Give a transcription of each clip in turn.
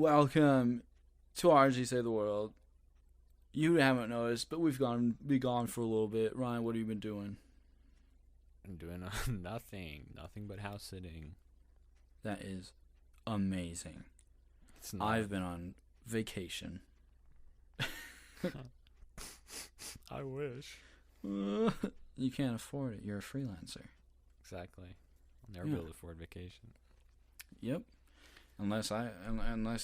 Welcome to RnG Save the World. You haven't noticed, but we've be gone for a little bit. Ryan, what have you been doing? I'm doing nothing but house sitting. That is amazing. It's not. I've been on vacation. I wish. You can't afford it. You're a freelancer. Exactly. I'll never be able to afford vacation. Yep. Unless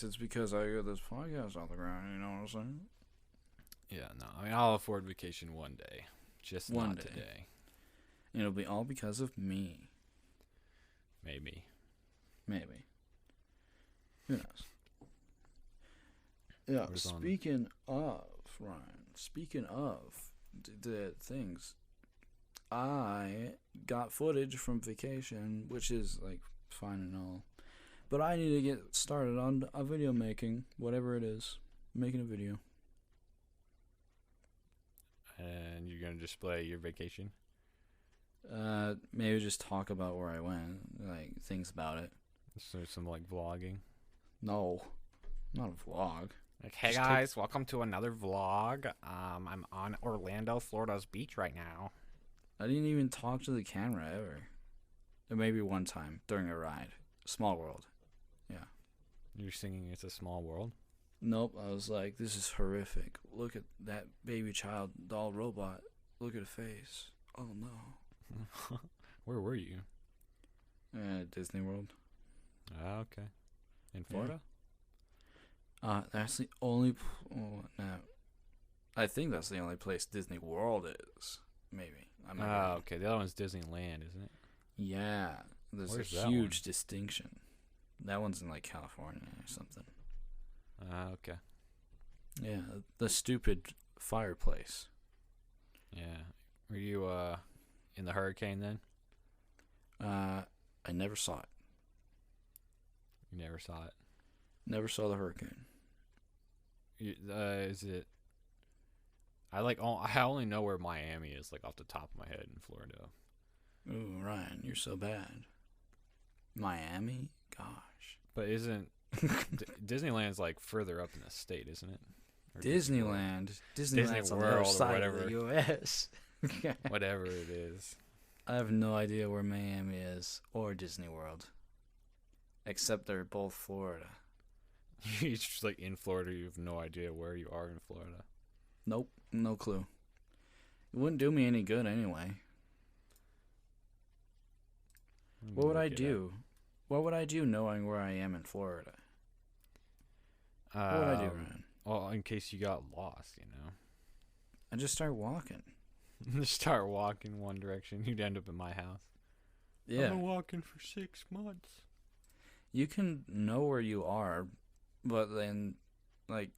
it's because I got this podcast off the ground. You know what I'm saying? Yeah, no. I mean, I'll afford vacation one day. Just One not day. today. And it'll be all because of me. Maybe. Who knows? Yeah. What is on? Speaking of Ryan. Speaking of the things, I got footage from vacation, which is like fine and all, but I need to get started on a video making, whatever it is, making a video. And you're gonna display your vacation? Maybe just talk about where I went, like things about it. So some like vlogging. No, not a vlog. Like, hey Just guys, welcome to another vlog. I'm on Orlando, Florida's beach right now. I didn't even talk to the camera ever. Or maybe one time during a ride. Small World. Yeah. You're singing "It's a Small World." Nope, I was like, this is horrific. Look at that baby child doll robot. Look at the face. Oh no. Where were you? Disney World. Okay. In Florida? That's the only. No, I think that's the only place Disney World is. Maybe. I'm not wrong. Okay. The other one's Disneyland, isn't it? Yeah, there's Where's a that huge distinction. That one's in like California or something. Okay. Yeah, the stupid fireplace. Yeah. Were you in the hurricane then? I never saw it. You never saw it. Never saw the hurricane. Is it? I only know where Miami is, like off the top of my head in Florida. Ooh, Ryan, you're so bad. Miami? Gosh. But isn't Disneyland's like further up in the state, isn't it? Or Disneyland's Disney on the other World or side whatever. of the U.S. Whatever it is. I have no idea where Miami is or Disney World. Except they're both Florida. It's just like in Florida, you have no idea where you are in Florida. Nope, no clue. It wouldn't do me any good anyway. What would I do? What would I do knowing where I am in Florida? What would I do, Ryan? Well, in case you got lost, you know. I just start walking. Just start walking one direction, you'd end up in my house. Yeah. I've been walking for 6 months. You can know where you are, but then, like,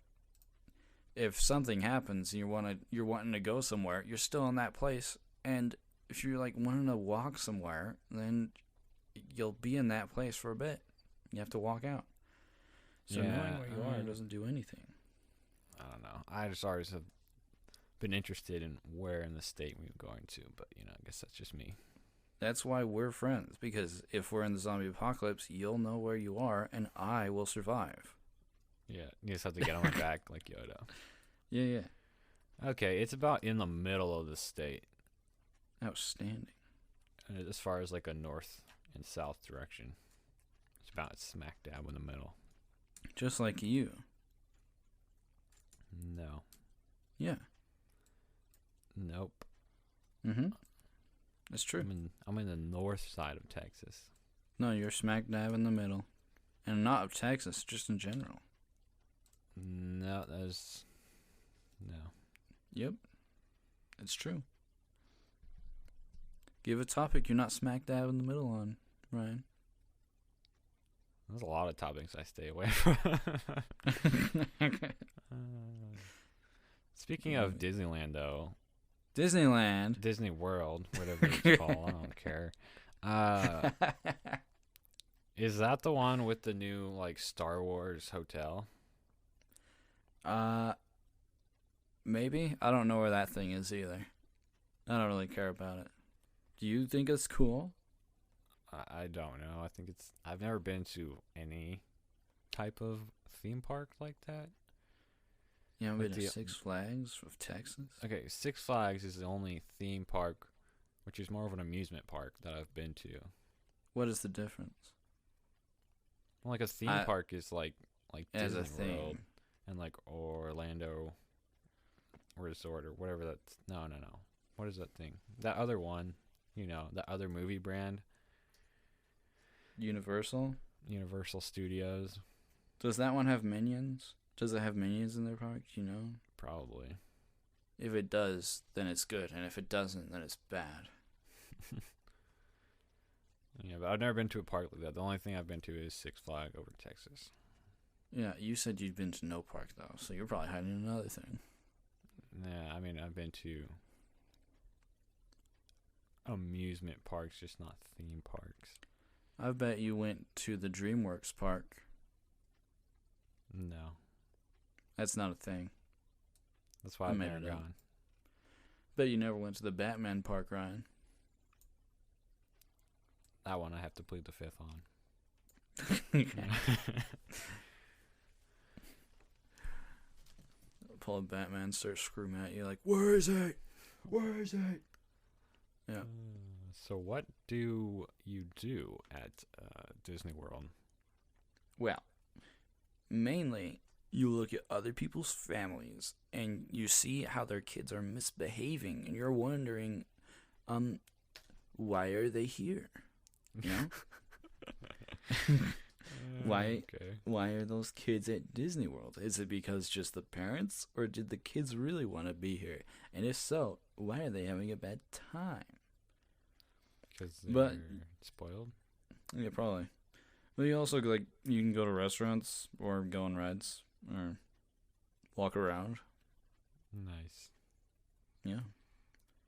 if something happens and you're wanting to go somewhere, you're still in that place. And if you're like wanting to walk somewhere, then you'll be in that place for a bit. You have to walk out. So Yeah, knowing where you are doesn't do anything. I don't know. I just always have been interested in where in the state we were going to, but you know, I guess that's just me. That's why we're friends, because if we're in the zombie apocalypse, you'll know where you are, and I will survive. Yeah, you just have to get on my back like Yoda. Yeah. Okay, it's about in the middle of the state, Outstanding. as far as like a north and south direction. It's about smack dab in the middle. Just like you. No. Yeah. Nope. Mm-hmm. That's true. I'm in the north side of Texas. No, you're smack dab in the middle. And not of Texas, just in general. No. Yep. It's true. Give a topic you're not smack dab in the middle on, Ryan. There's a lot of topics I stay away from. Speaking of Disneyland, though. Disneyland. Disney World, whatever it's called, I don't care. Is that the one with the new like Star Wars hotel? Maybe. I don't know where that thing is either. I don't really care about it. Do you think it's cool? I don't know. I think I've never been to any type of theme park like that. You haven't Like been to the- Six Flags of Texas? Okay, Six Flags is the only theme park, which is more of an amusement park that I've been to. What is the difference? Well, like a theme I- park is like As Disney a thing. World and like Orlando Resort or whatever that's. No. What is that thing? That other one, that other movie brand, Universal? Universal Studios, Does that one have Minions? Does it have Minions in their park? Do you know? probably. If it does, then it's good. And if it doesn't, then it's bad. Yeah, but I've never been to a park like that. The only thing I've been to is Six Flags over Texas. Yeah, you said you'd been to no park, though. So you're probably hiding another thing. Yeah, I mean, I've been to amusement parks, just not theme parks. I bet you went to the DreamWorks park. No. That's not a thing. That's why I I've made never it up. gone. Bet you never went to the Batman park, Ryan. That one I have to plead the fifth on. Pull a Batman, start screaming at you like, "Where is it? Where is it?" Yeah. So what do you do at Disney World? Well, mainly you look at other people's families and you see how their kids are misbehaving, and you're wondering, why are they here? You know? Why? Okay. Why are those kids at Disney World? Is it because just the parents, or did the kids really want to be here? And if so, why are they having a bad time? Because But- they're spoiled? Yeah, probably. But you also, like, you can go to restaurants or go on rides or walk around. Nice. Yeah.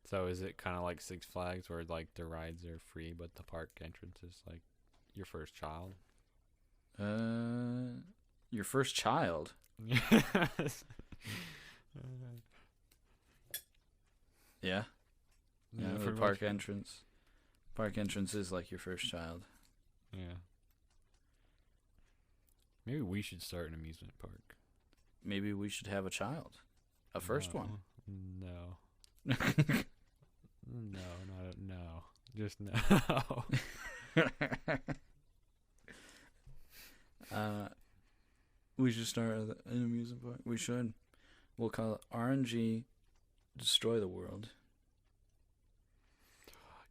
So is it kind of like Six Flags where, like, the rides are free, but the park entrance is, like, your first child? Your first child. Yes. Yeah. Yeah, the pretty park much. entrance. Park entrance is like your first child. Yeah. Maybe we should start an amusement park. Maybe we should have a child. A first one. No. No. Just no. We should start an amusement park. We should. We'll call it RnG Destroy the World.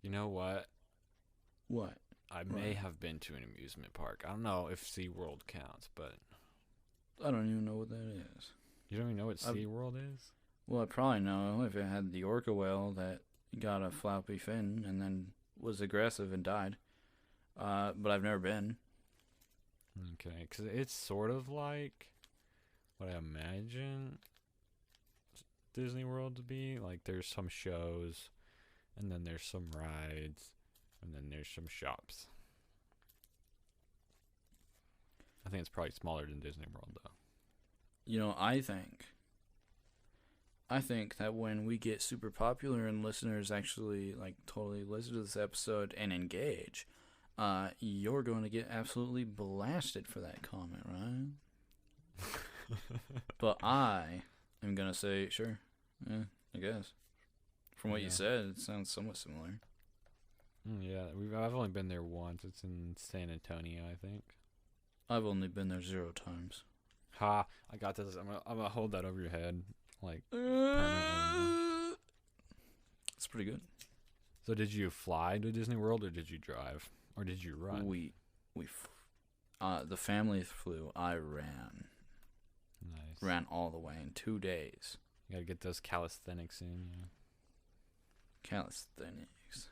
You know what? What? I may Right. have been to an amusement park. I don't know if SeaWorld counts, but I don't even know what that is. you don't even know what I've- SeaWorld is? Well, I probably know if it had the orca whale that got a floppy fin and then was aggressive and died. But I've never been. Okay, because it's sort of like what I imagine Disney World to be. Like, there's some shows, and then there's some rides, and then there's some shops. I think it's probably smaller than Disney World, though. You know, I think that when we get super popular and listeners actually like totally listen to this episode and engage, you're going to get absolutely blasted for that comment, right? But I am gonna say, sure, yeah, I guess. From what you Yeah. said, it sounds somewhat similar. Yeah, I've only been there once. It's in San Antonio, I think. I've only been there 0 times. Ha! I got this. I'm gonna hold that over your head, like permanently. It's pretty good. So, did you fly to Disney World, or did you drive, or did you run? The family flew. I ran Nice. all the way in 2 days. You gotta get those calisthenics in. Yeah. Calisthenics.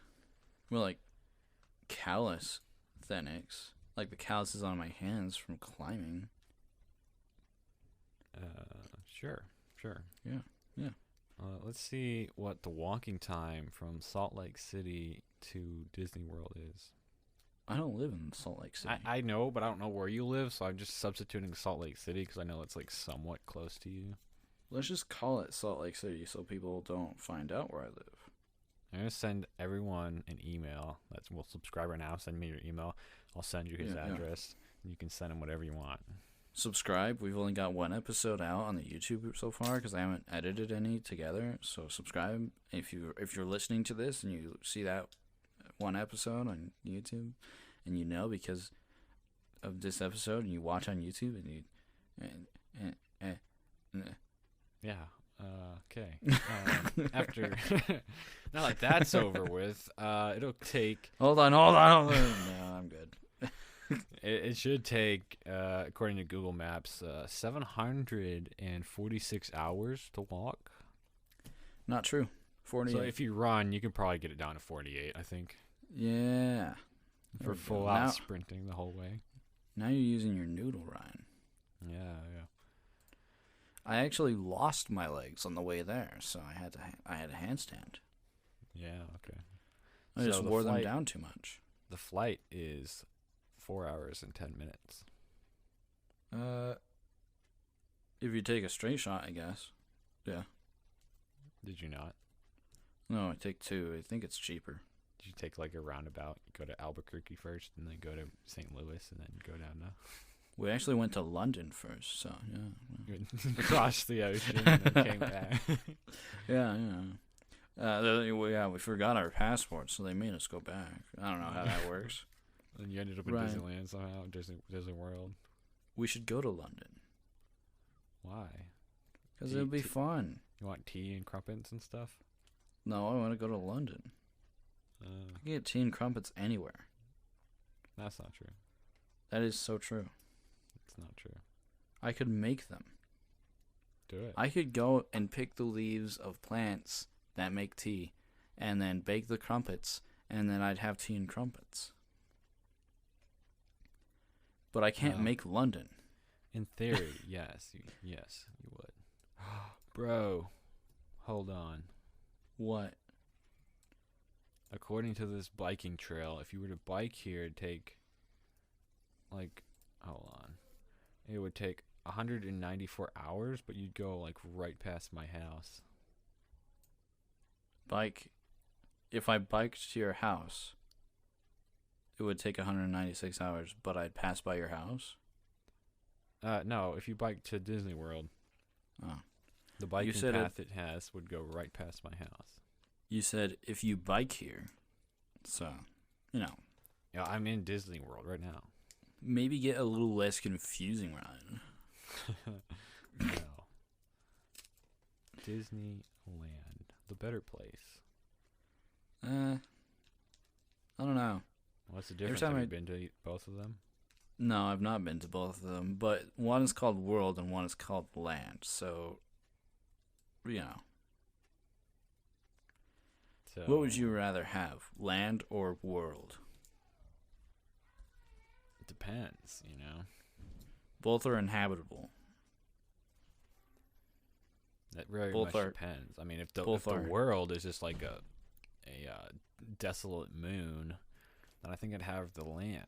More like calisthenics. Like the calluses on my hands from climbing. Sure. Yeah. Let's see what the walking time from Salt Lake City to Disney World is. I don't live in Salt Lake City. I know, but I don't know where you live, so I'm just substituting Salt Lake City because I know it's like somewhat close to you. Let's just call it Salt Lake City so people don't find out where I live. I'm gonna send everyone an email. Subscribe right now. Send me your email. I'll send you his Yeah. address, and you can send him whatever you want. subscribe. We've only got one episode out on the YouTube so far because I haven't edited any together. So subscribe if you're listening to this and you see that one episode on YouTube, and you know because of this episode, and you watch on YouTube, and you Yeah. Okay. After now that that's over with, it'll take. Hold on. No, I'm good. It should take, according to Google Maps, 746 hours to walk. Not true. 48. So if you run, you can probably get it down to 48, I think. Yeah. For full out sprinting the whole way. Now you're using your noodle, Ryan. Yeah. I actually lost my legs on the way there, so I had a handstand. Yeah, okay. I just wore them down too much. The flight is 4 hours and 10 minutes. If you take a straight shot, I guess. Yeah. Did you not? No, I take two. I think it's cheaper. Did you take like a roundabout? You go to Albuquerque first, and then go to St. Louis, and then go down to... We actually went to London first, so yeah. Across the ocean and then came back. Yeah. We forgot our passports, so they made us go back. I don't know how that works. And you ended up in Disneyland somehow, Disney World. We should go to London. Why? Because it would be fun. You want tea and crumpets and stuff? No, I want to go to London. I can get tea and crumpets anywhere. That's not true. That is so true. It's not true. I could make them. Do it. I could go and pick the leaves of plants that make tea, and then bake the crumpets, and then I'd have tea and crumpets. But I can't make London. In theory, yes, you would. Bro, hold on. What? According to this biking trail, if you were to bike here, it'd take, hold on. It would take 194 hours, but you'd go, right past my house. If I biked to your house, it would take 196 hours, but I'd pass by your house? No, if you bike to Disney World, the biking path it has would go right past my house. You said if you bike here, so, Yeah, I'm in Disney World right now. Maybe get a little less confusing, Ryan. No. Disneyland, the better place. I don't know. What's the difference? Have you been to both of them? No, I've not been to both of them, but one is called World and one is called Land, so, So, what would you rather have, Land or World? It depends, Both are inhabitable. That very much depends. I mean, if the world is just like a desolate moon, then I think I'd have the land,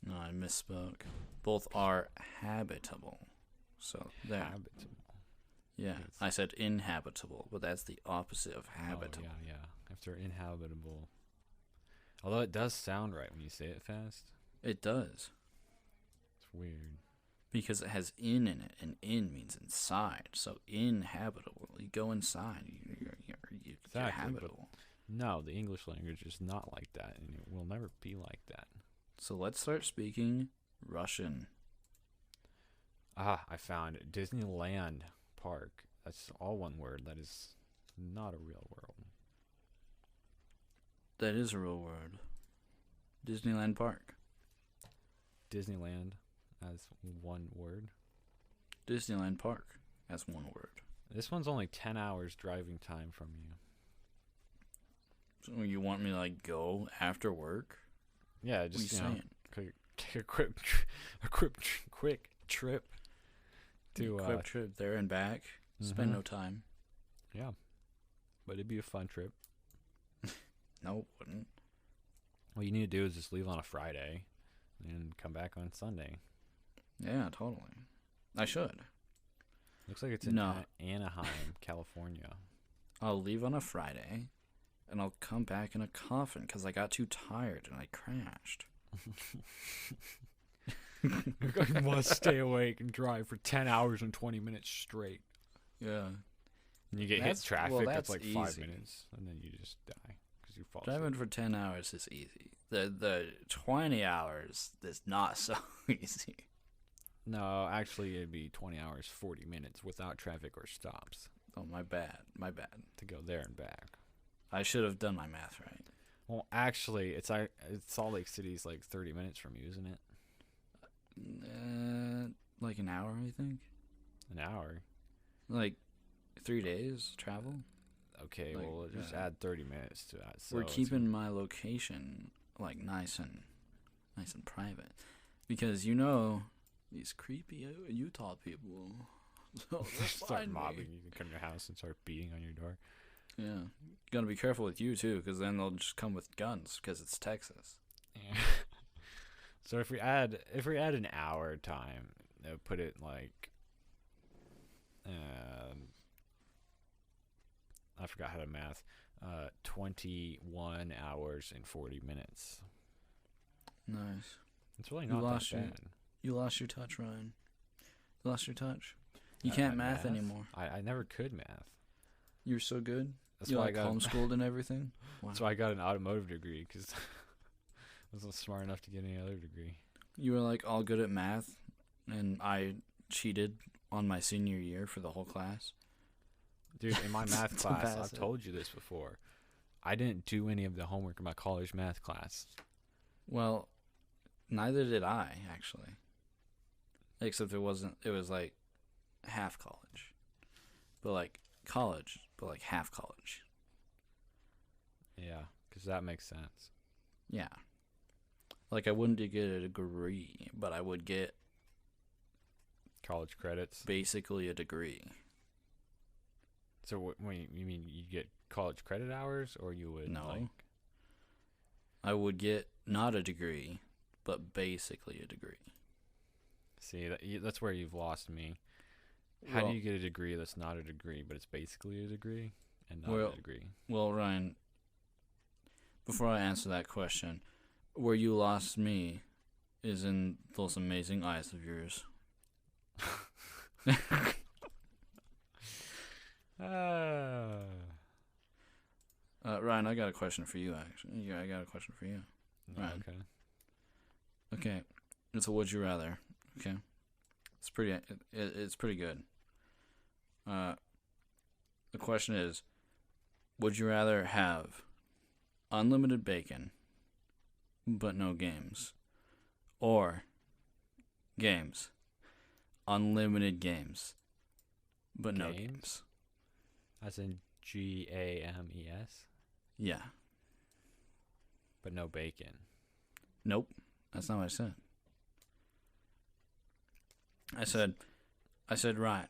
No, I misspoke. Both are habitable. So there. Habitable. Yeah, I said inhabitable, but that's the opposite of habitable. Oh, yeah. If they're inhabitable. Although it does sound right when you say it fast. It does. It's weird. Because it has in it, and in means inside. So inhabitable. You go inside, you're habitable. No, the English language is not like that, and it will never be like that. So let's start speaking Russian. I found it. Disneyland Park. That's all one word. That is not a real world. That is a real word. Disneyland Park. Disneyland as one word. Disneyland Park as one word. This one's only 10 hours driving time from you. So you want me to go after work? Yeah, just take a quick trip to quick trip there and back. Spend no time. Yeah, but it'd be a fun trip. No, it wouldn't. What you need to do is just leave on a Friday and come back on Sunday. Yeah, totally. I should. Looks like it's in Anaheim, California. I'll leave on a Friday, and I'll come back in a coffin because I got too tired and I crashed. You must stay awake and drive for 10 hours and 20 minutes straight. Yeah. And you get hit That's- traffic, well, that's that's like 5 easy. minutes, and then you just die because you fall asleep. Driving for 10 hours is easy. The 20 hours is not so easy. No, actually, it'd be 20 hours, 40 minutes without traffic or stops Oh, my bad. My bad. to go there and back. I should have done my math right. Well, actually, it's Salt Lake City's like 30 minutes from you, isn't it? Like an hour, I think. An hour. Like 3 days travel. Okay, Like, well, just yeah. add 30 minutes to that. So We're it's keeping my location like nice and private because these creepy Utah people. So they'll start find mobbing me. you. You come to your house and start beating on your door. Yeah, gotta be careful with you too, because then they'll just come with guns because it's Texas. Yeah. So if we add an hour time, they'll put it like I forgot how to math. 21 hours and 40 minutes. Nice. It's really You not that lost your- bad. You lost your touch, Ryan. You lost your touch. You At can't math anymore. I never could math. You're so good. That's You why like I got homeschooled and everything. Wow. that's why I got an automotive degree, because I wasn't smart enough to get any other degree. You were like all good at math, and I cheated on my senior year for the whole class. Dude, in my math To class, pass I've it. told you this before. I didn't do any of the homework in my college math class. Well, neither did I actually. Except it was like half college, but like college, but like half college. Yeah, because that makes sense. Yeah. Like I wouldn't get a degree, but I would get College credits. basically a degree. So wait, you mean you get college credit hours, or you would No. like? I would get not a degree, but basically a degree. See, that's where you've lost me. How Well- do you get a degree that's not a degree, but it's basically a degree and not Well- a degree? Well, Ryan, before I answer that question, where you lost me is in those amazing eyes of yours. Ryan, I got a question for you, actually. Yeah, I got a question for you. Right. Okay. Okay, it's a would you rather. Okay, it's pretty good. The question is, would you rather have unlimited bacon, but no games, or games, unlimited games, but no Games? games? As in GAMES, Yeah. but no bacon. Nope. That's not what I said. I said, right.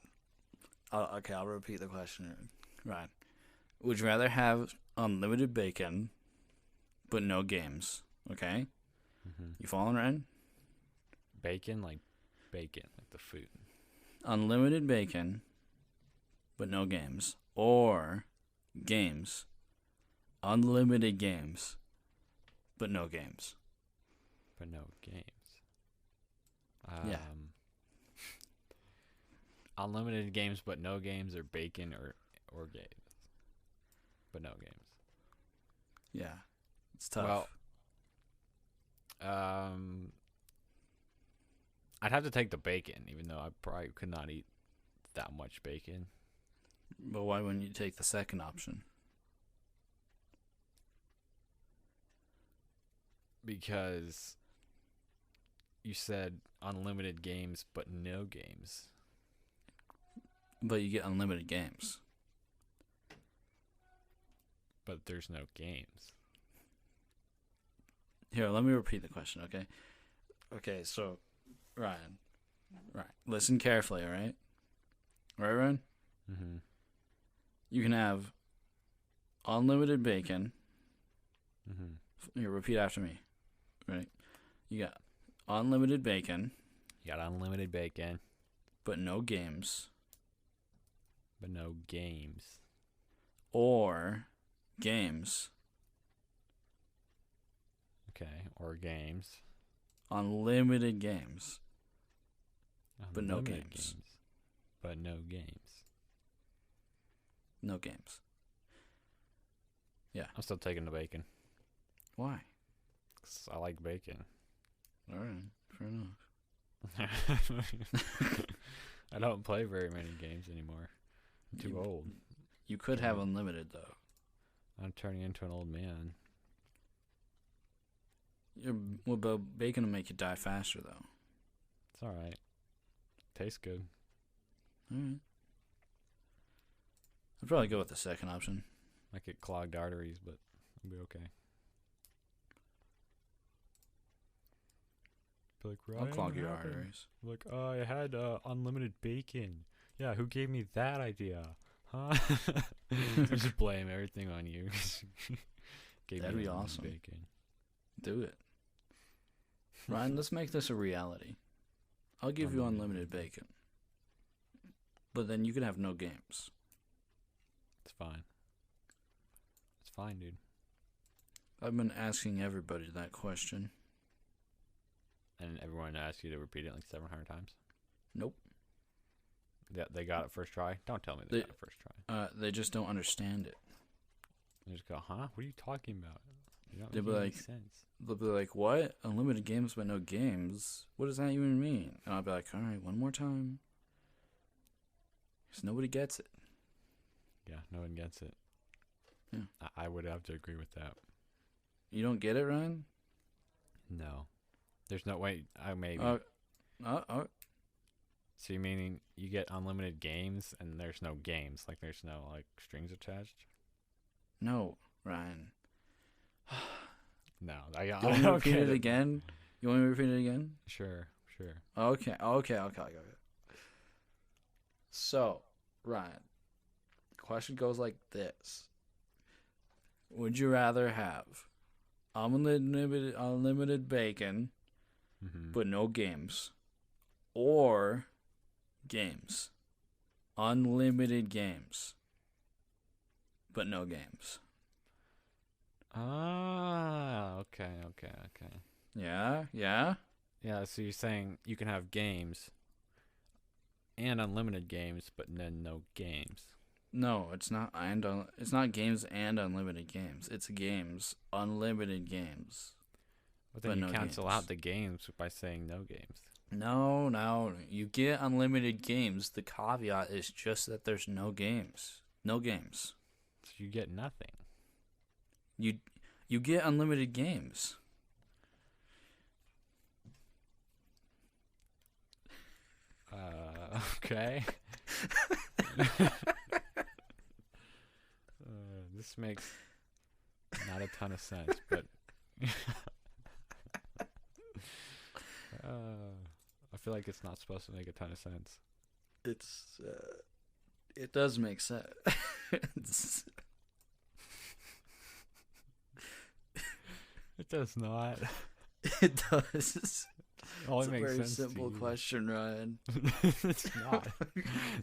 Okay, I'll repeat the question. Right. Would you rather have unlimited bacon, but no games? Okay? Mm-hmm. You following, Ryan? Bacon, like the food. Unlimited bacon, but no games. Or games. Unlimited games, but no games. But no games. Yeah. Unlimited games, but no games, or bacon, or games, but no games. Yeah. It's tough. Well, I'd have to take the bacon, even though I probably could not eat that much bacon. But why wouldn't you take the second option? Because you said unlimited games, but no games. But you get unlimited games. But there's no games. Here, let me repeat the question, okay? Okay, so, Ryan. Right. Listen carefully, all right? All right, Ryan? Mm-hmm. You can have unlimited bacon. Mm-hmm. Here, repeat after me. Right? You got unlimited bacon, You got unlimited bacon, but no games. but no games. Or games, Okay, or games. unlimited games, but no Unlimited games. But no games. No games. Yeah. I'm still taking the bacon. Why? 'Cause I like bacon. All right, fair enough. I don't play very many games anymore. I'm too old. You could have unlimited though. I'm turning into an old man. Well, but bacon will make you die faster though. It's alright. Tastes good. All right. I'd probably go with the second option. Might get clogged arteries, but I'll be okay. Be like, I'll Ryan, clog what your happened? arteries. Like, I had unlimited bacon. Yeah, who gave me that idea? Huh? Just blame everything on you. Gave That'd me be unlimited awesome. Bacon. Do it. Ryan, let's make this a reality. I'll give you unlimited bacon. But then you can have no games. It's fine. It's fine, dude. I've been asking everybody that question. And everyone asks you to repeat it like 700 times? Nope. Yeah, they got it first try? Don't tell me they got it first try. They just don't understand it. They just go, huh? What are you talking about? You don't They'll make be any like- sense. They'll be like, what? Unlimited games but no games? What does that even mean? And I'll be like, all right, one more time. Because nobody gets it. Yeah, no one gets it. Yeah. I would have to agree with that. You don't get it, Ryan? No. There's no way. Maybe. Oh. So you meaning you get unlimited games and there's no games? Like there's no like strings attached? No, Ryan. No. You want me to repeat it again? You want me to repeat it again? Sure. Okay. So, Ryan, the question goes like this. Would you rather have unlimited bacon, Mm-hmm. but no games, or games? Unlimited games, but no games. Ah, okay. Yeah? Yeah, so you're saying you can have games and unlimited games, but then no games. No, it's not. It's not games and unlimited games. It's games, unlimited games. But then But you no cancel games. out the games by saying no games. No. You get unlimited games. The caveat is just that there's no games. No games. So you get nothing. You get unlimited games. Okay. This makes not a ton of sense, but I feel like it's not supposed to make a ton of sense. It does make sense. It does not. It does. It only It's a makes very sense to simple you. question, Ryan. It's not.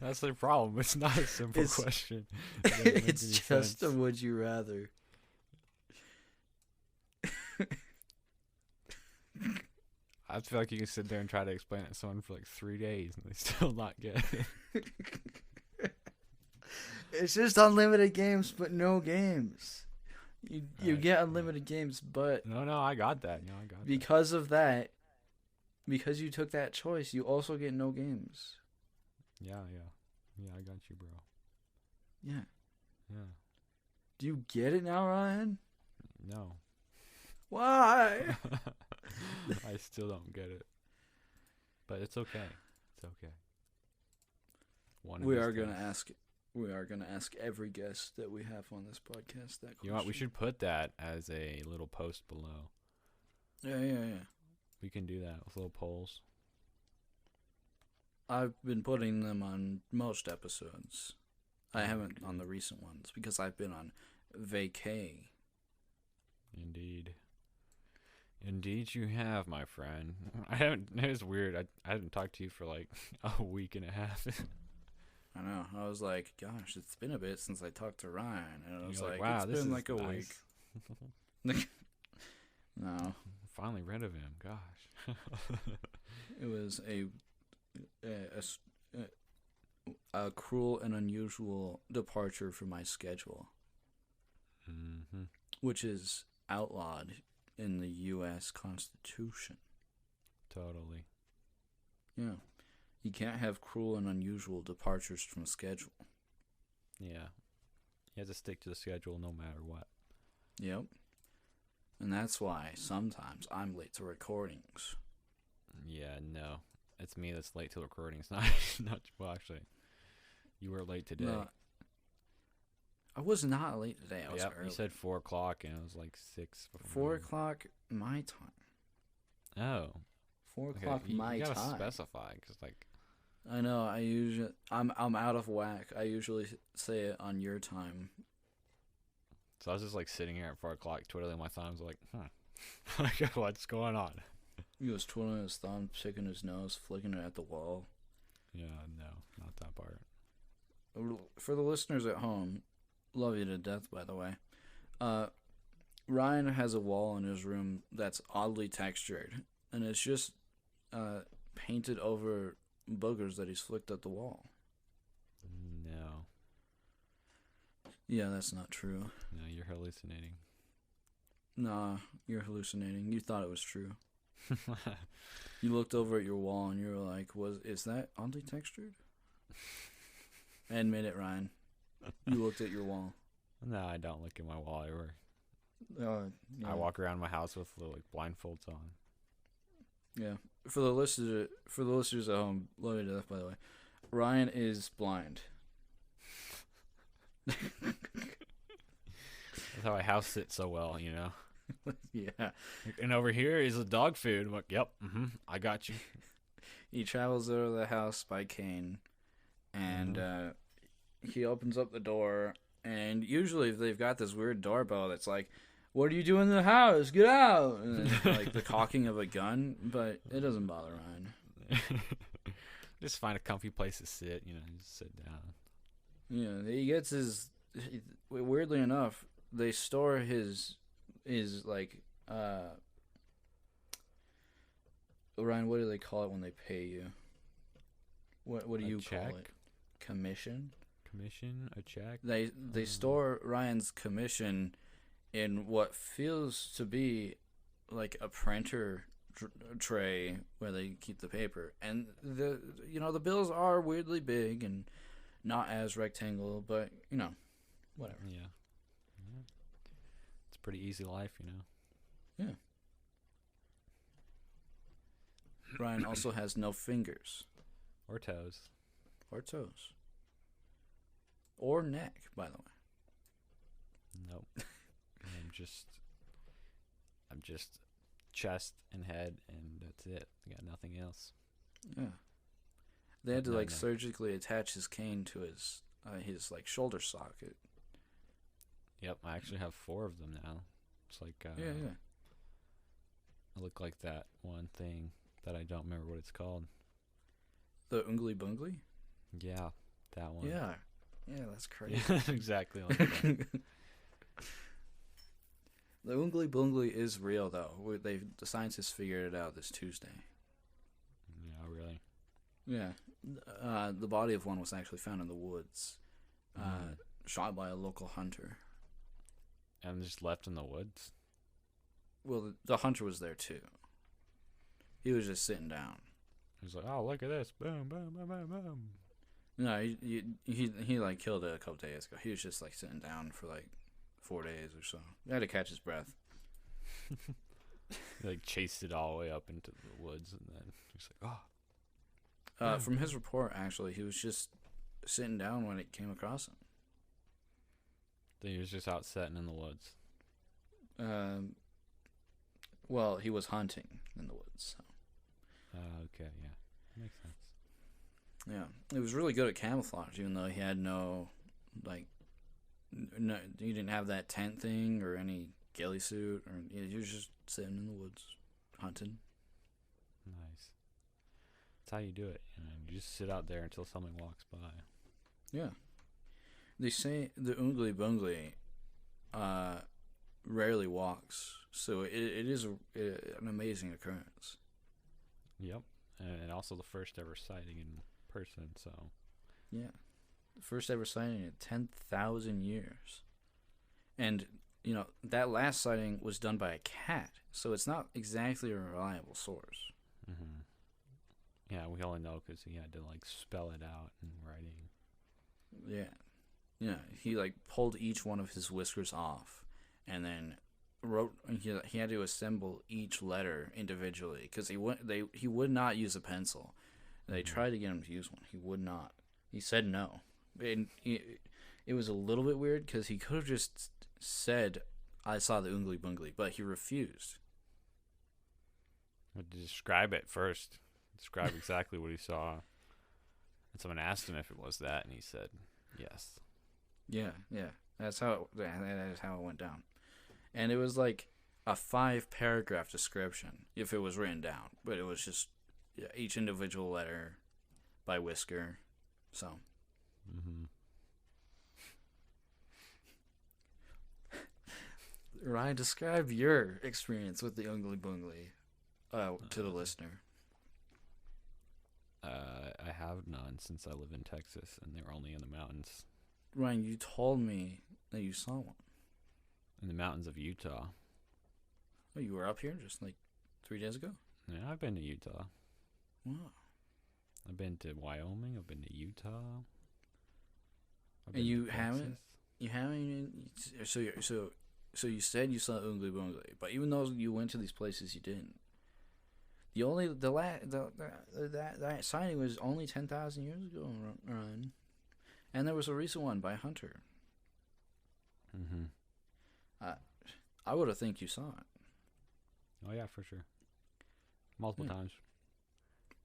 That's the problem. It's not a simple It's- question. It doesn't make It's any just sense. a would you rather. I feel like you can sit there and try to explain it to someone for like 3 days and they still not get it. It's just unlimited games, but no games. You Right. get unlimited games, but No, I got that. I got that. because of that, because you took that choice, you also get no games. Yeah, I got you, bro. Yeah. Yeah. Do you get it now, Ryan? No. Why? I still don't get it. But it's okay. It's okay. We are gonna ask every guest that we have on this podcast that question. You know what? We should put that as a little post below. Yeah. We can do that with little polls. I've been putting them on most episodes. I haven't on the recent ones because I've been on vacay. Indeed you have, my friend. It was weird. I haven't talked to you for like a week and a half. I know. I was like, gosh, it's been a bit since I talked to Ryan. And I was You're like, wow, it's this been is like a nice. week. No. finally rid of him. Gosh. It was a cruel and unusual departure from my schedule, Mm-hmm. which is outlawed in the U.S. Constitution. Totally. Yeah. You can't have cruel and unusual departures from schedule. Yeah. You have to stick to the schedule no matter what. Yep. And that's why sometimes I'm late to recordings. Yeah, no. It's me that's late to recordings. Not well, actually. You were late today. No, I was not late today. I was early. You said 4 o'clock and it was like 6. 4 o'clock my time. Oh. 4 o'clock my you gotta time. specify, because, like... I know, I'm out of whack. I usually say it on your time. So I was just, like, sitting here at 4 o'clock, twiddling my thumbs, like, like, what's going on? He was twiddling his thumb, picking his nose, flicking it at the wall. Yeah, no, not that part. For the listeners at home, love you to death, by the way. Ryan has a wall in his room that's oddly textured, and it's just painted over boogers that he's flicked at the wall. No. Yeah, that's not true. No, you're hallucinating. Nah, you're hallucinating. You thought it was true. You looked over at your wall and you were like, is that oddly textured? Admit it, Ryan. You looked at your wall. No, I don't look at my wall ever. Yeah. I walk around my house with like blindfolds on. Yeah. For the listeners at home, love you to death, by the way. Ryan is blind. That's how I house sit so well, you know. Yeah. And over here is a dog food. I'm like, yep, I got you. He travels out of the house by cane, and he opens up the door. And usually, they've got this weird doorbell that's like, "What are you doing in the house? Get out!" And it's like the cocking of a gun, but it doesn't bother Ryan. Just find a comfy place to sit, you know, just sit down. Yeah, he gets his. Weirdly enough, they store his like Ryan, what do they call it when they pay you? What do you call it? Commission? A check? They store Ryan's commission in what feels to be like a printer tray where they keep the paper, and the bills are weirdly big and not as rectangle, but whatever. Yeah. It's a pretty easy life, you know. Yeah. Ryan also has no fingers. Or toes. Or toes. Or neck, by the way. Nope. I'm just chest and head, and that's it. I got nothing else. Yeah. They had to surgically attach his cane to his like shoulder socket. Yep, I actually have 4 of them now. It's like yeah. I look like that one thing that I don't remember what it's called. The Ungly Bungly? Yeah, that one. Yeah, that's crazy. Exactly like that. The Ungly Bungly is real, though. The scientists figured it out this Tuesday. Yeah, really? Yeah. The body of one was actually found in the woods, shot by a local hunter. And just left in the woods? Well, the hunter was there, too. He was just sitting down. He was like, oh, look at this. Boom, boom, boom, boom, boom. No, he like killed it a couple days ago. He was just like sitting down for like 4 days or so. He had to catch his breath. He like chased it all the way up into the woods, and then he's like, oh. From his report, actually, he was just sitting down when it came across him. Then he was just out sitting in the woods. Well, he was hunting in the woods. So. Okay, yeah. Makes sense. Yeah. He was really good at camouflage, even though he had he didn't have that tent thing or any ghillie suit. He was just sitting in the woods, hunting. Nice. That's how you do it. You just sit out there until someone walks by. Yeah. They say the Ungly Bungly rarely walks, so it is an amazing occurrence. Yep. And also the first ever sighting in person, so. Yeah. First ever sighting in 10,000 years. And, that last sighting was done by a cat, so it's not exactly a reliable source. Mm-hmm. Yeah, we only know because he had to, spell it out in writing. Yeah. Yeah, he, pulled each one of his whiskers off, and then he had to assemble each letter individually, because he would not use a pencil. They tried to get him to use one. He would not. He said no. And it was a little bit weird, because he could have just said, "I saw the Oongly Boongly," but he refused. But describe it first. Describe exactly what he saw. And someone asked him if it was that, and he said, yes. Yeah. That is how it went down. And it was like a 5-paragraph description if it was written down, but it was just each individual letter by whisker. So. Mm-hmm. Ryan, describe your experience with the Oongly Boongly to the listener. I have none since I live in Texas, and they're only in the mountains. Ryan, you told me that you saw one. In the mountains of Utah. Oh, you were up here just 3 days ago? Yeah, I've been to Utah. Wow. I've been to Wyoming. I've been to Utah. And you haven't? You haven't? So you said you saw Oongly Boongly, but even though you went to these places, you didn't. That sighting was only 10,000 years ago, Ryan, and there was a recent one by Hunter. Mm-hmm. I would have think you saw it. Oh yeah, for sure. Multiple times.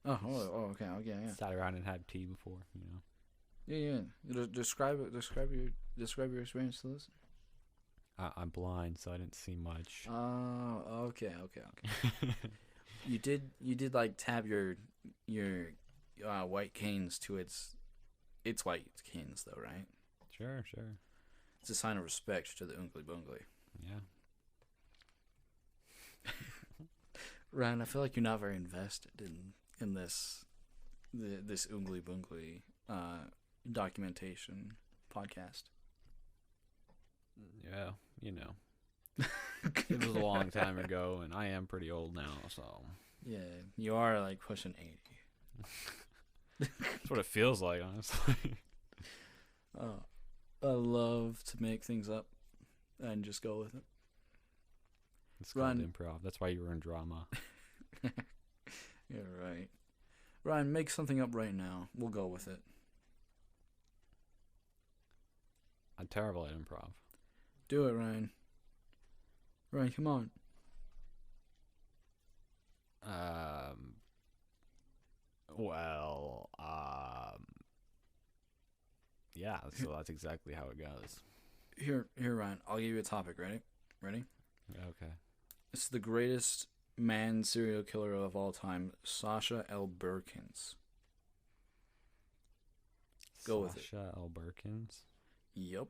Oh, okay, yeah. Sat around and had tea before, Yeah. Describe it. Describe your experience to listen. I'm blind, so I didn't see much. Oh, okay. You did tap your white canes to its white canes though, right? Sure. It's a sign of respect to the Oongly Boongly. Yeah. Ryan, I feel like you're not very invested in this Oongly Boongly documentation podcast. Yeah, It was a long time ago, and I am pretty old now, so. Yeah, you are pushing 80. That's what it feels like, honestly. I love to make things up and just go with it. It's called improv. That's why you were in drama. Yeah, right. Ryan, make something up right now. We'll go with it. I'm terrible at improv. Do it, Ryan. Ryan, come on. Yeah, so that's exactly how it goes. Here, Ryan, I'll give you a topic. Ready? Okay. It's the greatest man serial killer of all time, Sasha L. Birkins. Go with it. Sasha L. Birkins? Yep.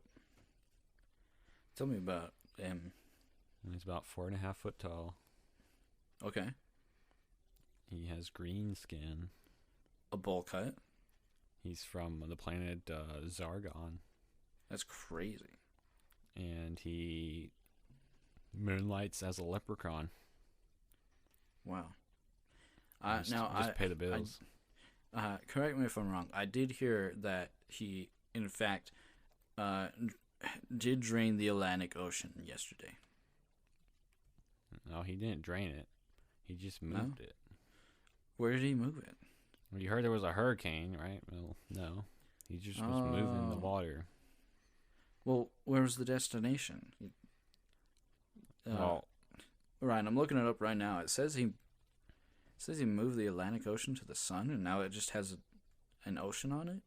Tell me about him. He's about 4.5 foot tall. Okay. He has green skin. A bowl cut. He's from the planet Zargon. That's crazy. And he moonlights as a leprechaun. Wow. Just pay the bills. Correct me if I'm wrong. I did hear that he, in fact, did drain the Atlantic Ocean yesterday. No, he didn't drain it. He just moved it. Where did he move it? Well, you heard there was a hurricane, right? Well, no. He just was moving the water. Well, where was the destination? Ryan, I'm looking it up right now. It says he moved the Atlantic Ocean to the sun, and now it just has an ocean on it?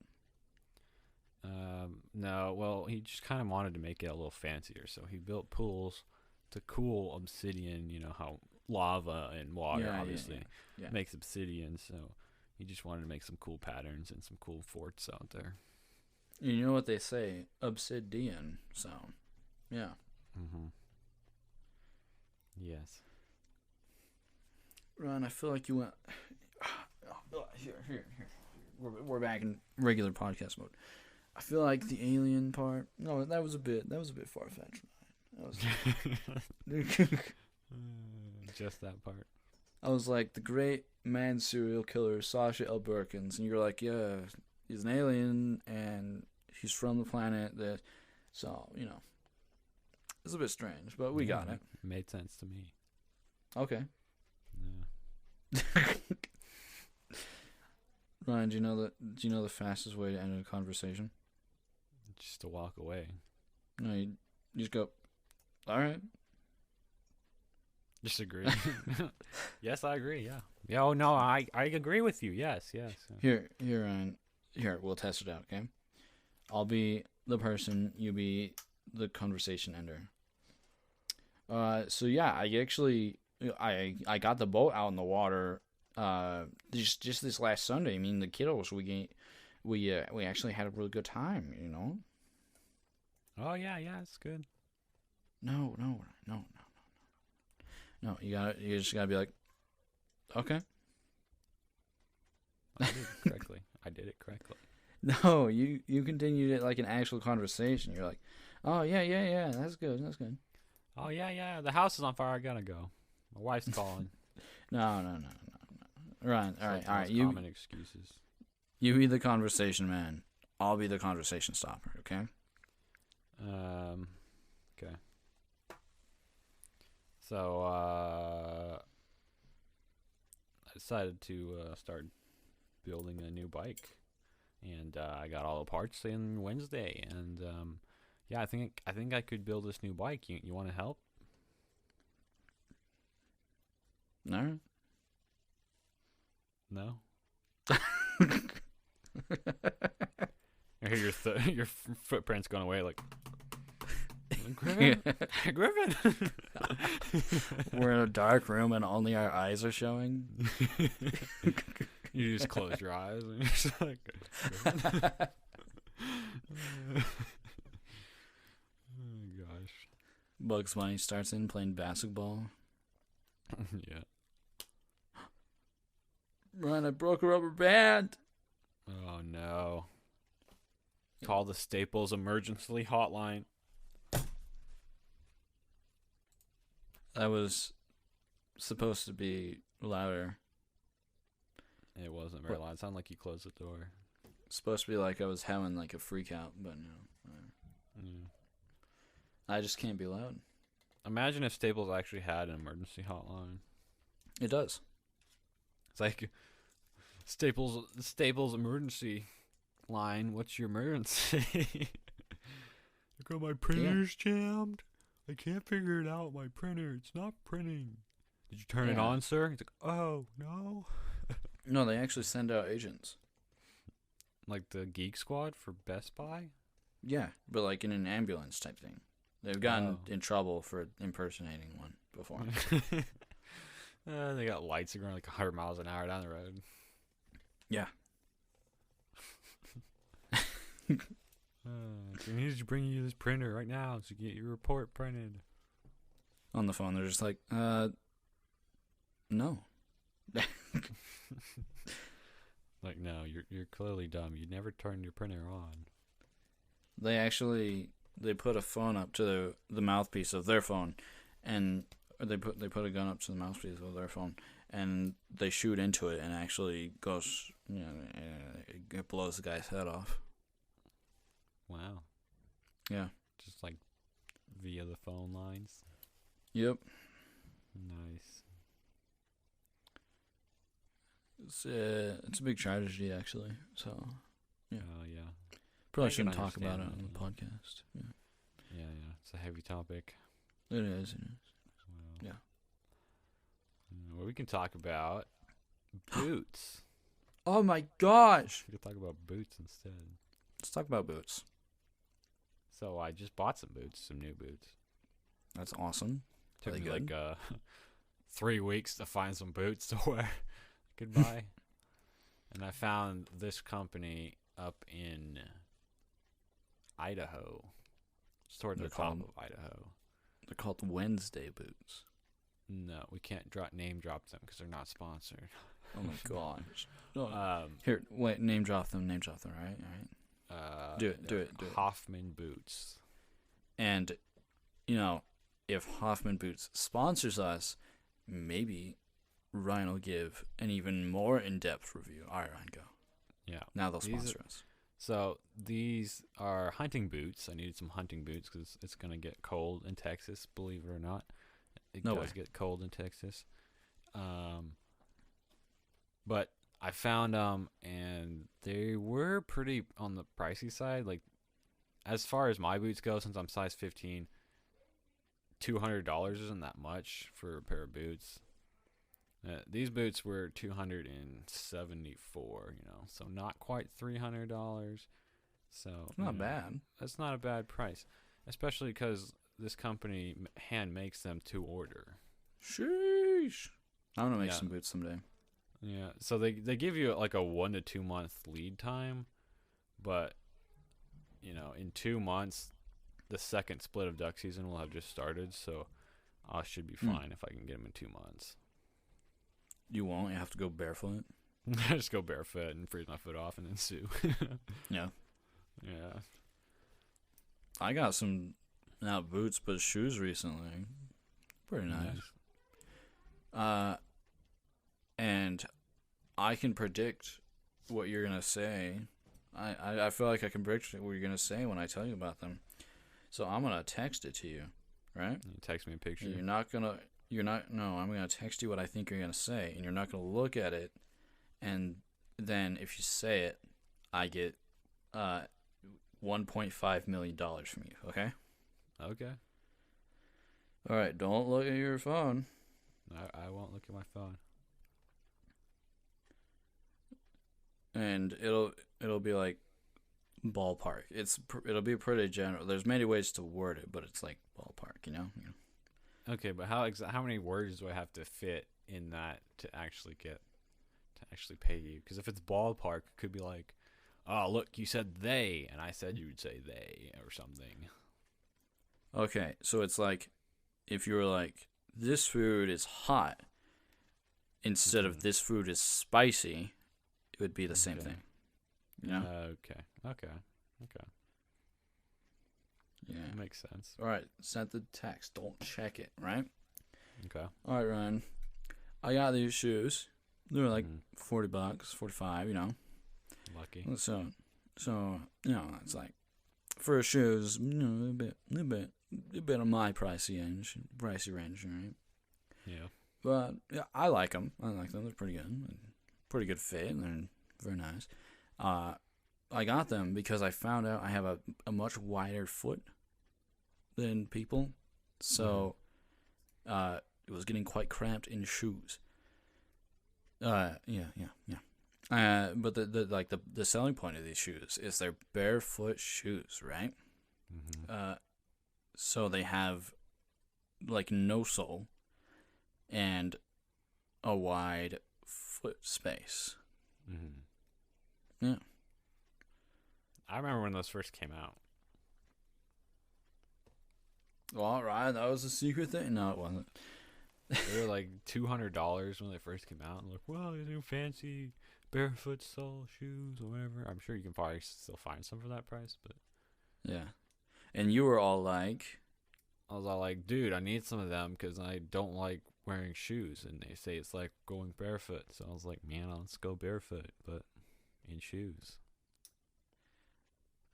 No, well, he just kind of wanted to make it a little fancier, so he built pools to cool obsidian, how lava and water obviously makes obsidian, so he just wanted to make some cool patterns and some cool forts out there. You know what they say, obsidian, so, yeah. Mm-hmm. Yes. Ron, I feel like you went. Here. We're back in regular podcast mode. I feel like the alien part. No, that was a bit far fetched. Just that part. I was like the great man serial killer Sasha L. Birkins, and you're like, yeah, he's an alien and he's from the planet that. So it's a bit strange, but we got it. Made sense to me. Okay. Yeah. Ryan, do you know the fastest way to end a conversation? Just to walk away. No, you just go, all right. Just agree. Yes, I agree. Yeah. Yeah. Oh no, I agree with you. Yes. Here, Ryan. Here, we'll test it out. Okay. I'll be the person. You be the conversation ender. So yeah, I got the boat out in the water. Just this last Sunday. I mean, the kiddos we actually had a really good time. Oh yeah, it's good. No. You just gotta be like, okay. I did it correctly. No, you continued it like an actual conversation. You're like, oh yeah, that's good. Oh yeah, the house is on fire. I gotta go. My wife's calling. No. Right, all right. Common excuses. You be the conversation man. I'll be the conversation stopper. Okay. Okay. So, I decided to start building a new bike, and I got all the parts in Wednesday, and yeah, I think I could build this new bike. You want to help? No. No. I hear your footprints going away like. Griffin? Griffin! We're in a dark room and only our eyes are showing. You just close your eyes and you're just like, oh gosh. Bugs Bunny starts in playing basketball. Yeah. Ryan, I broke a rubber band. Oh no. Call the Staples emergency hotline. That was supposed to be louder. It wasn't very loud. It sounded like you closed the door. It's supposed to be like I was having like a freak out, but no. Yeah. I just can't be loud. Imagine if Staples actually had an emergency hotline. It does. It's like Staples emergency line. What's your emergency? I got my printer's jammed. I can't figure it out. My printer, it's not printing. Did you turn it on, sir? He's like, oh no. No, they actually send out agents. Like the Geek Squad for Best Buy? Yeah, but like in an ambulance type thing. They've gotten in trouble for impersonating one before. They got lights going like 100 miles an hour down the road. Yeah. We need to bring you this printer right now to get your report printed. On the phone, they're just like, no. Like, no, you're clearly dumb. You never turned your printer on. They put a phone up to the mouthpiece of their phone, and they put a gun up to the mouthpiece of their phone, and they shoot into it, and actually goes, it blows the guy's head off. Wow. Yeah. Just like via the phone lines. Yep. Nice. It's a big tragedy, actually. So, yeah. Oh, yeah. Probably shouldn't talk about it on the podcast. Yeah. Yeah. It's a heavy topic. It is. Well, yeah. Well, we can talk about boots. Oh my gosh. We could talk about boots instead. Let's talk about boots. So I just bought some boots, some new boots. That's awesome. Took me good. like 3 weeks to find some boots to wear. Goodbye. And I found this company up in Idaho. It's towards the top of Idaho. They're called Wednesday boots. No, we can't name drop them because they're not sponsored. Oh my gosh. No. Um, Here, wait. Name drop them. Name drop them. All right. All right. Do it. Do it. Do it. Hoffman boots. And, if Hoffman Boots sponsors us, maybe Ryan will give an even more in-depth review. All right, Ryan, go. Yeah. Now they'll sponsor us. So these are hunting boots. I needed some hunting boots because it's going to get cold in Texas, believe it or not. It does get cold in Texas. But I found them, and they were pretty on the pricey side. Like, as far as my boots go, since I'm size 15, $200 isn't that much for a pair of boots. These boots were $274, so not quite $300. So Not bad. That's not a bad price, especially because this company hand makes them to order. Sheesh. I'm gonna make some boots someday. Yeah, so they give you like a 1 to 2 month lead time, but in 2 months, the second split of duck season will have just started, so I should be fine if I can get them in 2 months. You won't. You have to go barefoot. I just go barefoot and freeze my foot off and then sue. Yeah. Yeah. I got some not boots but shoes recently. Pretty nice. And I can predict what you're gonna say. I feel like I can predict what you're gonna say when I tell you about them. So I'm gonna text it to you, right? You text me a picture. No, I'm gonna text you what I think you're gonna say, and you're not gonna look at it, and then if you say it, I get $1.5 million from you, okay? Okay. Alright, don't look at your phone. I won't look at my phone. And it'll be like ballpark. It'll be pretty general. There's many ways to word it, but it's like ballpark, Okay, but how many words do I have to fit in that to actually pay you? Because if it's ballpark, it could be like, oh, look, you said they, and I said you would say they or something. Okay, so it's like if you were like, this food is hot instead of this food is spicy, it would be the same thing. Okay. Yeah. That makes sense. All right, send the text. Don't check it, right? Okay. All right, Ryan. I got these shoes. They were like $40, 45, Lucky. So, it's like for shoes, a bit on my pricey range, right? Yeah. But yeah, I like them. They're pretty good. Pretty good fit. They're very nice. I got them because I found out I have a much wider foot than people, so it was getting quite cramped in shoes. Yeah. But the selling point of these shoes is they're barefoot shoes, right? Mm-hmm. So they have like no sole and a wide foot space. Mm-hmm. Yeah. I remember when those first came out. All right, that was a secret thing. No, it wasn't. They were like $200 when they first came out. And like, wow, these new fancy barefoot sole shoes or whatever. I'm sure you can probably still find some for that price, but yeah. And you were all like, I was all like, dude, I need some of them because I don't like wearing shoes. And they say it's like going barefoot. So I was like, man, let's go barefoot, but in shoes.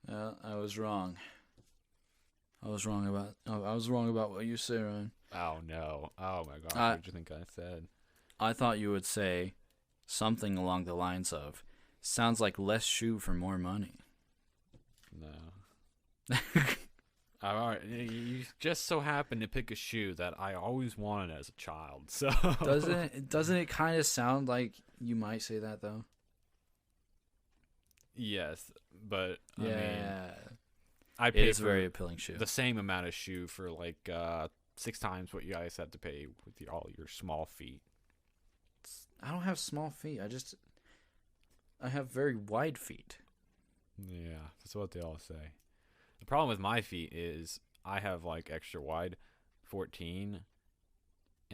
I was wrong. I was wrong about what you said, Ryan. Oh, no. Oh, my God. What did you think I said? I thought you would say something along the lines of, sounds like less shoe for more money. No. You just so happen to pick a shoe that I always wanted as a child. So Doesn't it kind of sound like you might say that, though? Yes, but Yeah. I mean, I paid It's a for very appealing shoe. the same amount of shoe for like 6 times what you guys had to pay with all your small feet. I don't have small feet. I have very wide feet. Yeah, that's what they all say. The problem with my feet is I have like extra wide 14,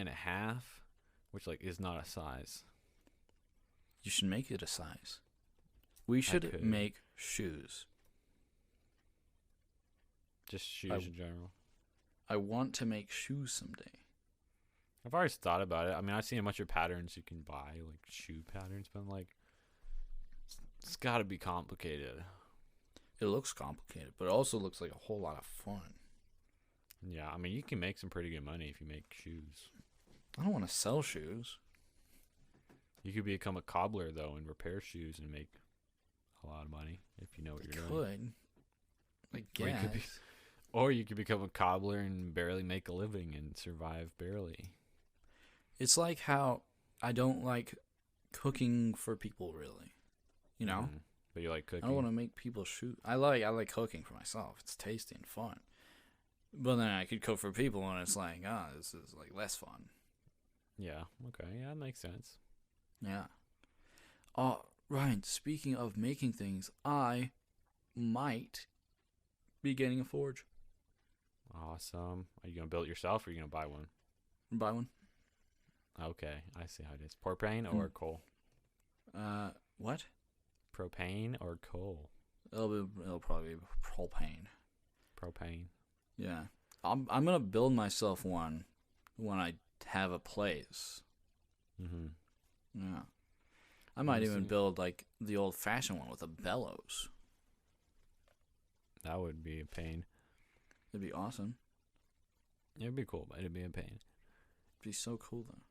and a half, which like is not a size. You should make it a size. We should could. make shoes. Just shoes in general. I want to make shoes someday. I've always thought about it. I mean, I've seen a bunch of patterns you can buy, like shoe patterns, but I'm like, it's got to be complicated. It looks complicated, but it also looks like a whole lot of fun. Yeah, I mean, you can make some pretty good money if you make shoes. I don't want to sell shoes. You could become a cobbler, though, and repair shoes and make a lot of money if you know what you're doing. I guess. Or you could become a cobbler and barely make a living and survive barely. It's like how I don't like cooking for people, really. You know? Mm. But you like cooking? I don't want to make people shoot. I like cooking for myself. It's tasty and fun. But then I could cook for people, and it's like, this is like less fun. Yeah. Okay. Yeah, that makes sense. Yeah. Ryan, speaking of making things, I might be getting a forge. Awesome. Are you gonna build it yourself, or are you gonna buy one? Buy one. Okay, I see how it is. Propane or coal? What? Propane or coal? It'll probably be propane. Propane. Yeah. I'm gonna build myself one when I have a place. Mm-hmm. Yeah. I might even build like the old-fashioned one with a bellows. That would be a pain. It'd be awesome. It'd be cool, but it'd be a pain. It'd be so cool though.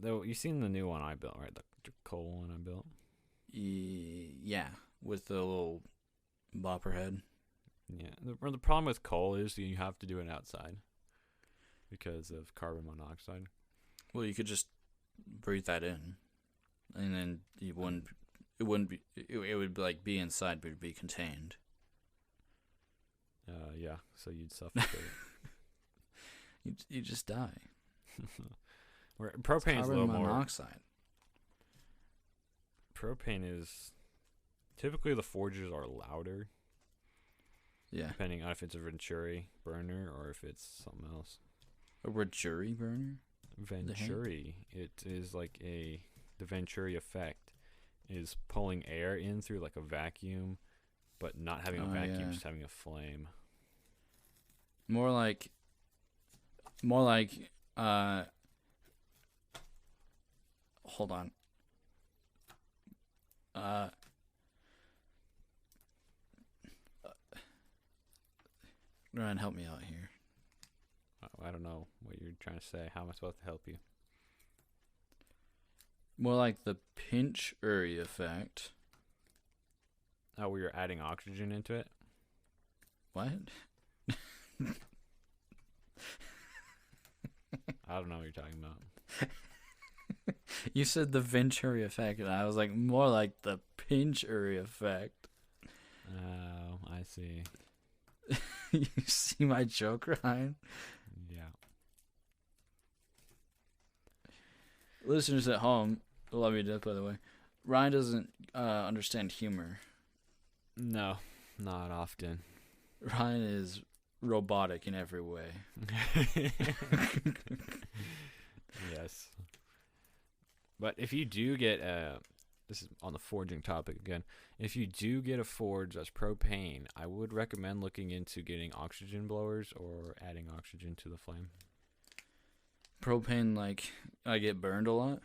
Though you've seen the new one I built, right? The coal one I built. Yeah, with the little bopper head. Yeah. The problem with coal is you have to do it outside because of carbon monoxide. Well, you could just breathe that in, and then it would like be inside, but it'd be contained. Yeah. So you'd suffocate. You just die. Propane is a little carbon more. monoxide. Propane is typically the forges are louder. Yeah. Depending on if it's a Venturi burner or if it's something else. A Venturi burner? Venturi. It is like the Venturi effect is pulling air in through like a vacuum, but not having a vacuum, just having a flame. More like hold on. Ryan, help me out here. I don't know what you're trying to say. How am I supposed to help you? More like the pinch-uri effect. Oh, where you're adding oxygen into it? What? I don't know what you're talking about. You said the Venturi effect, and I was like, more like the pinch-uri effect. Oh, I see. You see my joke, Ryan? Yeah. Listeners at home, love you to death, by the way. Ryan doesn't understand humor. No, not often. Ryan is robotic in every way. Yes. But if you do get this is on the forging topic again. If you do get a forge that's propane, I would recommend looking into getting oxygen blowers or adding oxygen to the flame. Propane, like, I get burned a lot?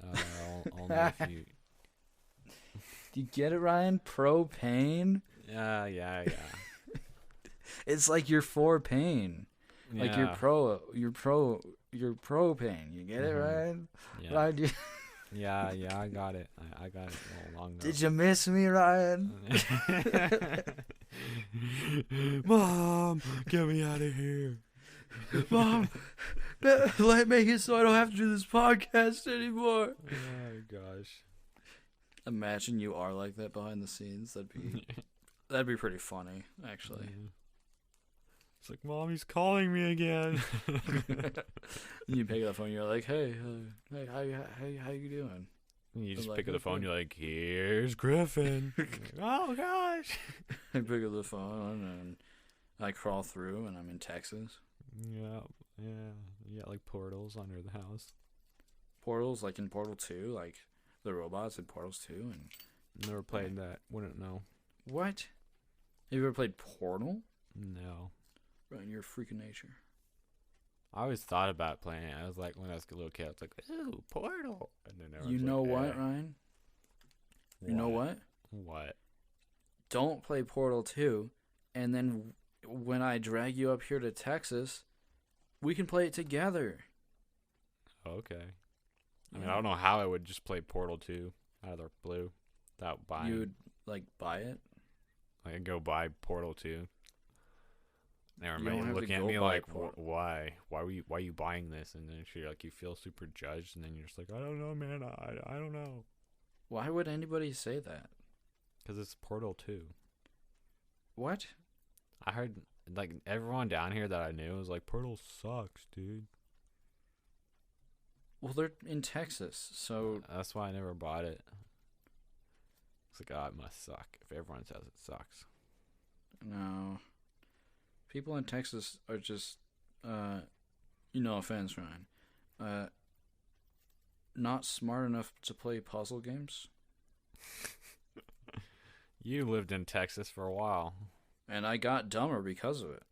Only if you... Do you get it, Ryan? Propane? Yeah. It's like you're for pain. Yeah. Like you're propane. You get it, Ryan? Yeah. Ryan, Yeah, I got it. I got it all along. Did you miss me, Ryan? Mom, get me out of here. Mom, let me it so I don't have to do this podcast anymore. Oh gosh. Imagine you are like that behind the scenes. That'd be pretty funny, actually. It's like, Mom, he's calling me again. You pick up the phone. You're like, hey, how you doing? And you just like, pick up the phone. You're like, here's Griffin. Oh gosh. I pick up the phone and I crawl through, and I'm in Texas. Yeah, Yeah, you got like portals under the house. Portals, like in Portal 2, like the robots in Portals 2. And Never played that. Wouldn't know. what? Have you ever played Portal? No. Right, you're a freak of nature. I always thought about playing it. I was like, when I was a little kid, I was like, ooh, Portal. And then I You was know like, what, Ryan? You know what? What? Don't play Portal 2, and then when I drag you up here to Texas, we can play it together. Okay. I mean, I don't know how I would just play Portal 2 out of the blue without buying. You would, like, buy it? Like, go buy Portal 2. And everybody don't have to looking at go me buy like, Portal. why? Why are you buying this? And then you're like, you feel super judged, and then you're just like, I don't know, man. I don't know. Why would anybody say that? Because it's Portal 2. What? I heard, like, everyone down here that I knew was like, Portal sucks, dude. Well, they're in Texas, so... That's why I never bought it. It's like, oh, it must suck. If everyone says it sucks. No. People in Texas are just, no offense, Ryan, not smart enough to play puzzle games. You lived in Texas for a while. And I got dumber because of it.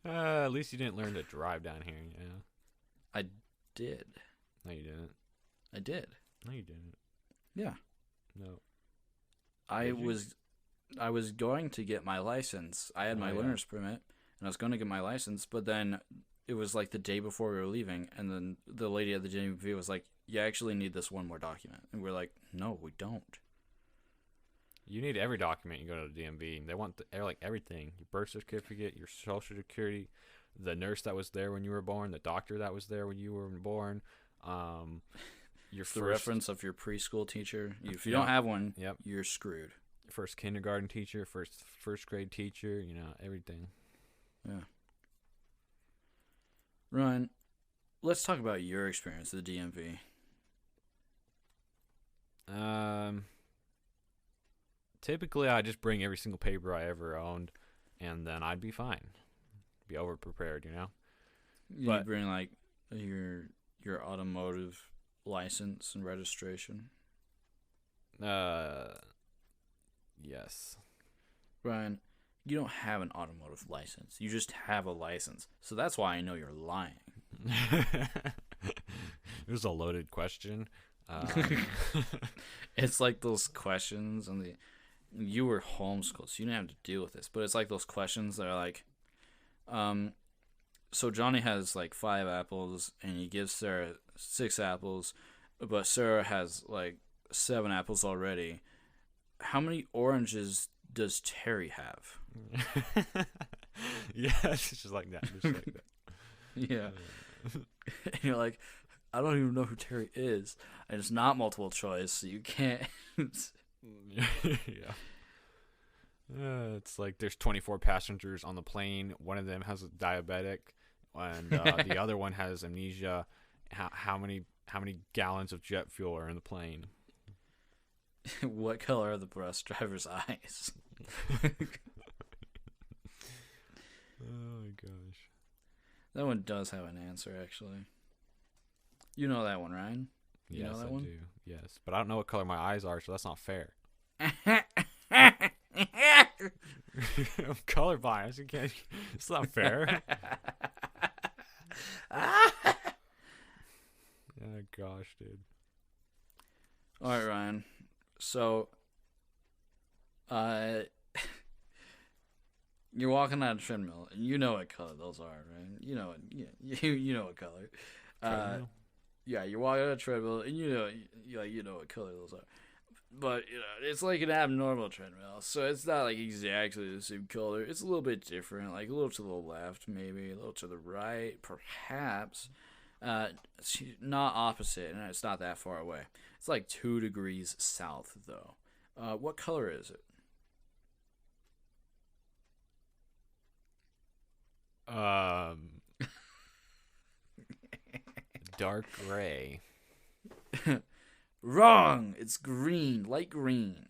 At least you didn't learn to drive down here, yeah. I did. No, you didn't. I did. No, you didn't. Yeah. No. I Did you? was going to get my license. I had my learner's permit, and I was going to get my license, but then it was like the day before we were leaving, and then the lady at the DMV was like, you actually need this one more document. And we're like, no, we don't. You need every document you go to the DMV. They want like everything. Your birth certificate, your social security, the nurse that was there when you were born, the doctor that was there when you were born, the reference of your preschool teacher. If you don't have one, you're screwed. First kindergarten teacher, first grade teacher, everything. Yeah. Ryan, let's talk about your experience at the DMV. Typically I just bring every single paper I ever owned, and then I'd be fine. Be over prepared, You bring like your automotive license and registration. Yes. Ryan, you don't have an automotive license. You just have a license. So that's why I know you're lying. It was a loaded question. It's like those questions and you were homeschooled, so you didn't have to deal with this. But it's like those questions that are like, so Johnny has like 5 apples and he gives Sarah 6 apples, but Sarah has like 7 apples already. How many oranges does Terry have? Yeah, it's just like that. Yeah. And you're like, I don't even know who Terry is. And it's not multiple choice, so you can't. Yeah. It's like there's 24 passengers on the plane. One of them has a diabetic, and the other one has amnesia. How many gallons of jet fuel are in the plane? What color are the bus driver's eyes? Oh my gosh. That one does have an answer, actually. You know that one, Ryan? You Yes, know that I one? do. Yes, but I don't know what color my eyes are, so that's not fair. I'm colorblind. So it's not fair. Oh gosh, dude. All right, Ryan. So, you're walking on a treadmill, and you know what color those are, right? You know it. You know what color. Treadmill? Yeah, you're walking on a treadmill, and you know what color those are. But it's like an abnormal treadmill, so it's not like exactly the same color. It's a little bit different, like a little to the left, maybe a little to the right, perhaps. It's not opposite, and it's not that far away. It's like 2 degrees south, though. What color is it? Dark gray. Wrong. It's green, light green.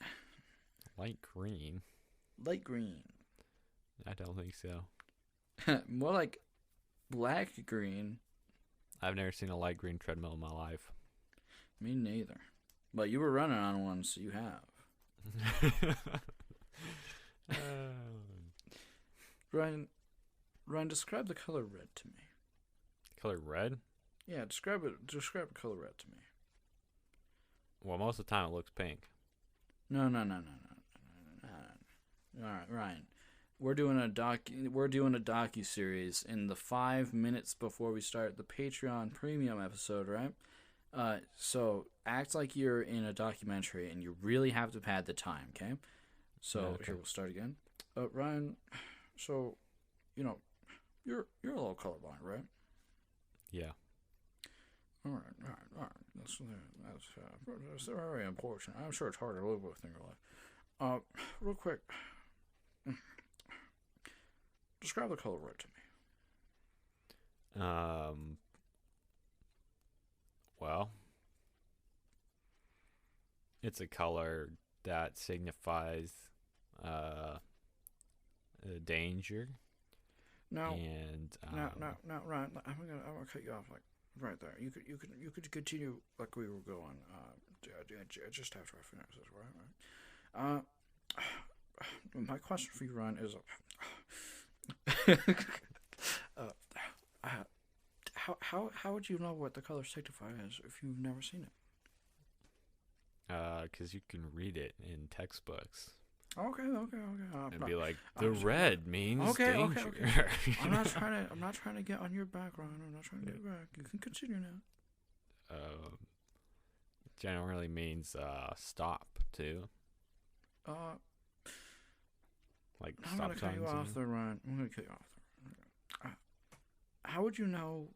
Light green? Light green. I don't think so. More like black green. I've never seen a light green treadmill in my life. Me neither. But you were running on one, so you have. Ryan, describe the color red to me. Color red? Yeah, describe it. Describe the color red to me. Well, most of the time it looks pink. No. All right, Ryan. We're doing a docu series in the 5 minutes before we start the Patreon premium episode, right? So act like you're in a documentary and you really have to pad the time, okay? So Yeah, okay. Here, we'll start again. Ryan, so you're a little colorblind, right? Yeah. All right. That's very important. I'm sure it's hard to live with in your life. Real quick, describe the color red to me. Well, it's a color that signifies danger. No, And no, Ryan. I'm gonna cut you off like right there. You could continue like we were going. Just after I finish this, right? My question for you, Ryan, is how would you know what the color signifies if you've never seen it? 'Cause you can read it in textbooks. Okay. And be like, the red means danger. Okay. I'm not trying to get on your back, Ryan. I'm not trying to get back. You can continue now. Generally means stop too. Like I'm stop gonna cut you off there, Ryan. I'm gonna cut you off there. How would you know?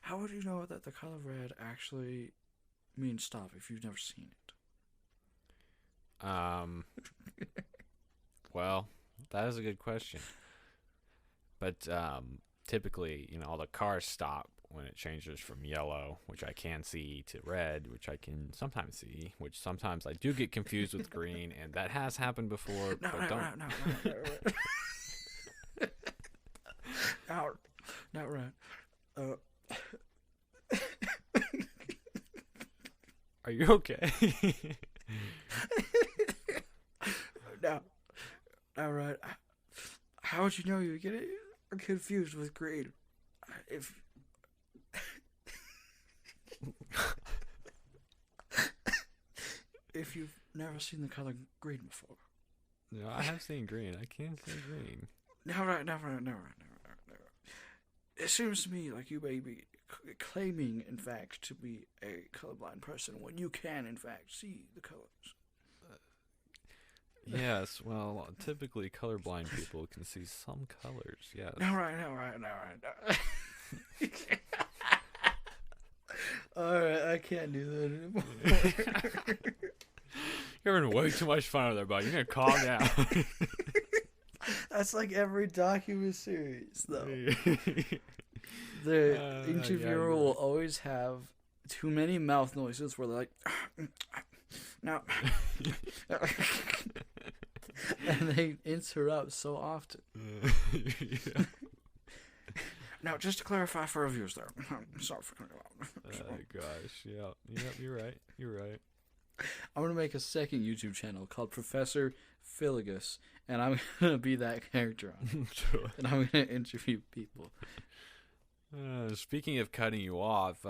How would you know that the color red actually means stop if you've never seen it? Well, that is a good question. But typically, all the cars stop when it changes from yellow, which I can see, to red, which I can sometimes see, which sometimes I do get confused with green, and that has happened before. No. Not right. Are you okay? No, right. How would you know you get confused with green? If you've never seen the color green before. No, I have seen green. I can see green. No, right. It seems to me like you may be claiming, in fact, to be a colorblind person when you can, in fact, see the colors. Yes, well, typically colorblind people can see some colors, yes. No, right. Alright, I can't do that anymore. You're having way too much fun with there, bud. You're gonna calm down. That's like every document series, though. The interviewer will always have too many mouth noises where they're like, no. And they interrupt so often. Yeah. Now, just to clarify for our viewers there. Sorry for cutting you off. Oh, gosh. Yep, you're right. I'm going to make a second YouTube channel called Professor Filigus, and I'm going to be that character on it. Sure. And I'm going to interview people. Speaking of cutting you off,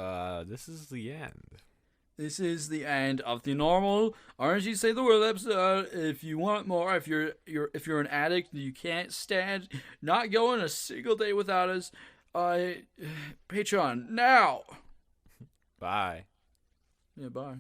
this is the end. This is the end of the normal RnG Say the Word episode. If you want more, if you're an addict and you can't stand not going a single day without us, Patreon now. Bye. Yeah, bye.